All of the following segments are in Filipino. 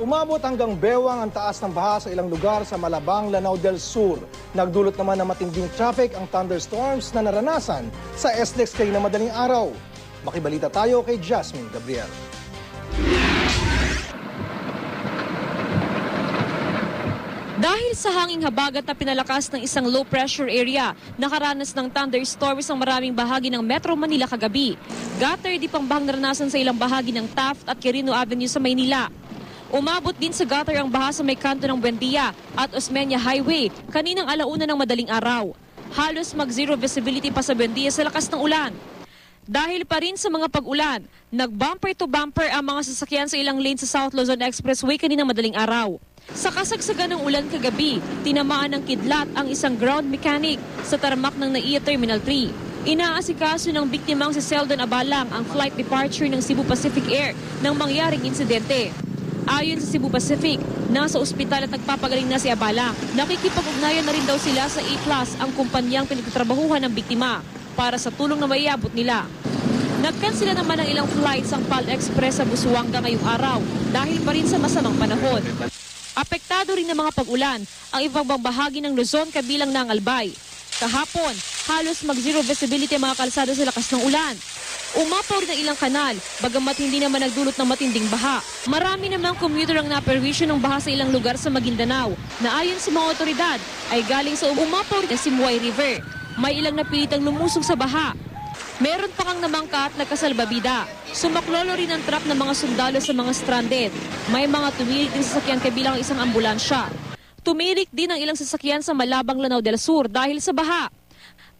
Umabot hanggang bewang ang taas ng baha sa ilang lugar sa Malabang, Lanao del Sur. Nagdulot naman ng matinding traffic ang thunderstorms na naranasan sa SLEX kanina madaling araw. Makibalita tayo kay Jasmine Gabriel. Dahil sa hanging habagat na pinalakas ng isang low pressure area, nakaranas ng thunderstorms ang maraming bahagi ng Metro Manila kagabi. Gutter di pang bahang naranasan sa ilang bahagi ng Taft at Quirino Avenue sa Maynila. Umabot din sa gutter ang baha sa may kanto ng Buendia at Osmeña Highway kaninang alauna ng madaling araw. Halos mag-zero visibility pa sa Buendia sa lakas ng ulan. Dahil pa rin sa mga pag-ulan, nag-bumper to bumper ang mga sasakyan sa ilang lane sa South Luzon Expressway kaninang madaling araw. Sa kasagsagan ng ulan kagabi, tinamaan ng kidlat ang isang ground mechanic sa tarmac ng NAIA Terminal 3. Inaasikaso ng biktimang si Seldon Abalang ang flight departure ng Cebu Pacific Air nang mangyaring insidente. Ayon sa Cebu Pacific, nasa ospital at nagpapagaling na si Abalang. Nakikipag-ugnayan na rin daw sila sa A-Plus, ang kumpanyang pinagtatrabahuhan ng biktima, para sa tulong na maiabot nila. Nagkansela naman ang ilang flights ang PAL Express sa Busuanga ngayong araw dahil pa rin sa masamang panahon. Apektado rin ng mga pag-ulan ang ibang bahagi ng Luzon kabilang ng Albay. Kahapon, halos mag-zero visibility ang mga kalsada sa lakas ng ulan. Umapaw rin ang ilang kanal, bagamat hindi naman nagdulot ng matinding baha. Marami namang commuter ang naperwisyo ng baha sa ilang lugar sa Maguindanao, na ayon sa mga otoridad ay galing sa umapaw rin na Simoy River. May ilang napilitang lumusong sa baha. Meron pa kang namangka at nagkasalbabida. Sumaklolo rin ang truck ng mga sundalo sa mga stranded. May mga tumirik din sasakyan kabilang ang isang ambulansya. Tumirik din ang ilang sasakyan sa Malabang, Lanao del Sur dahil sa baha.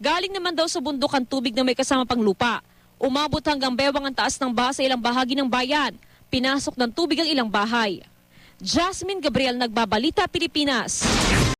Galing naman daw sa bundok ang tubig na may kasama pang lupa. Umabot hanggang bewang ang taas ng baha sa ilang bahagi ng bayan. Pinasok ng tubig ang ilang bahay. Jasmine Gabriel, Nagbabalita, Pilipinas.